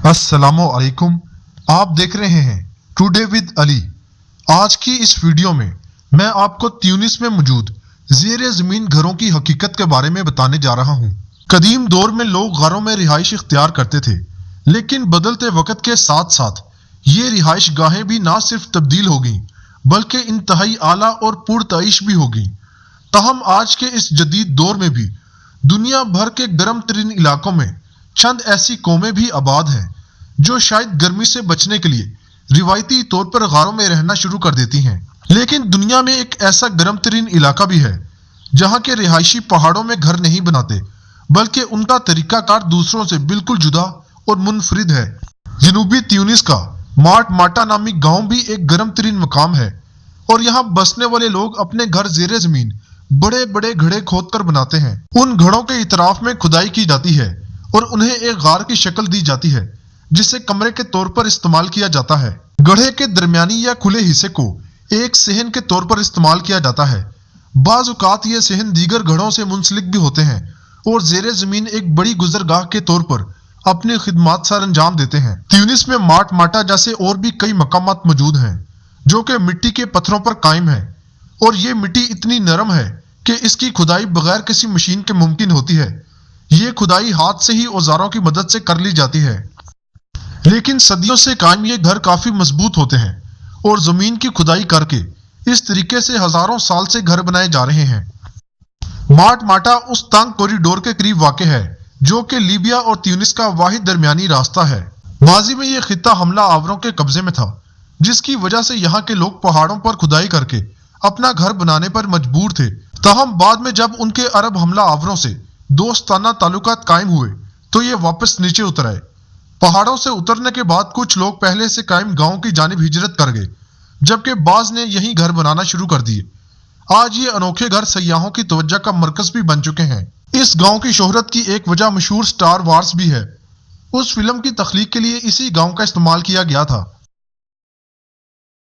अस्सलाम वालेकुम। आप देख रहे हैं टुडे विद अली। आज की इस वीडियो में मैं आपको ट्यूनिस में मौजूद ज़ेरे ज़मीन घरों की हकीकत के बारे में बताने जा रहा हूँ। कदीम दौर में लोग घरों में रिहाइश इख्तियार करते थे, लेकिन बदलते वक्त के साथ साथ ये रिहाइश गाहें भी ना सिर्फ तब्दील हो गईं बल्कि इंतहाई आला और पुरतईश भी हो गईं। ताहम आज के इस जदीद दौर में भी दुनिया भर के गर्म तरीन इलाकों में चंद ऐसी कौमें भी आबाद हैं जो शायद गर्मी से बचने के लिए रिवायती तौर पर गारों में रहना शुरू कर देती हैं। लेकिन दुनिया में एक ऐसा गर्म तरीन इलाका भी है जहाँ के रिहायशी पहाड़ों में घर नहीं बनाते, बल्कि उनका तरीकाकार दूसरों से बिल्कुल जुदा और मुनफरिद है। जनूबी ट्यूनिस का मार्ट माटा नामी गांव भी एक गर्म तरीन मकाम है और यहाँ बसने वाले लोग अपने घर ज़ेरे ज़मीन बड़े बड़े घड़े खोद कर बनाते हैं। उन घड़ों के इतराफ में खुदाई की जाती है और उन्हें एक गार की शक्ल दी जाती है जिसे कमरे के तौर पर इस्तेमाल किया जाता है। गड्ढे के दरमियानी या खुले हिस्से को एक सहन के तौर पर इस्तेमाल किया जाता है। बाज़ औक़ात ये सहन दीगर घड़ों से मुंसलिक भी होते हैं और ज़ेरे ज़मीन एक बड़ी गुजरगाह के तौर पर अपनी खिदमात सर अंजाम देते हैं। ट्यूनिस में मार्ट माटा जैसे और भी कई मकामात मौजूद हैं जो कि मिट्टी के पत्थरों पर कायम है और ये मिट्टी इतनी नरम है कि इसकी खुदाई बगैर किसी मशीन के मुमकिन होती है। ये खुदाई हाथ से ही औजारों की मदद से कर ली जाती है, लेकिन सदियों से कायम ये घर काफी मजबूत होते हैं और जमीन की खुदाई करके इस तरीके से हजारों साल से घर बनाए जा रहे हैं। मार्ट माटा उस तंग कॉरिडोर के करीब वाक़ है जो कि लीबिया और ट्यूनिस का वाहिद दरमियानी रास्ता है। माजी में यह खित्ता हमला आवरों के कब्जे में था, जिसकी वजह से यहाँ के लोग पहाड़ों पर खुदाई करके अपना घर बनाने पर मजबूर थे। ताहम बाद में जब उनके अरब हमला आवरों से दोस्ताना ताल्लुकात कायम हुए तो ये वापस नीचे उतर आए। पहाड़ों से उतरने के बाद कुछ लोग पहले से कायम गांव की जानिब हिजरत कर गए, जबकि बाज ने यहीं घर बनाना शुरू कर दिए। आज ये अनोखे घर सयाहों की तवज्जो का मरकज भी बन चुके हैं। इस गांव की शोहरत की एक वजह मशहूर स्टार वार्स भी है। उस फिल्म की तख्लीक के लिए इसी गांव का इस्तेमाल किया गया था।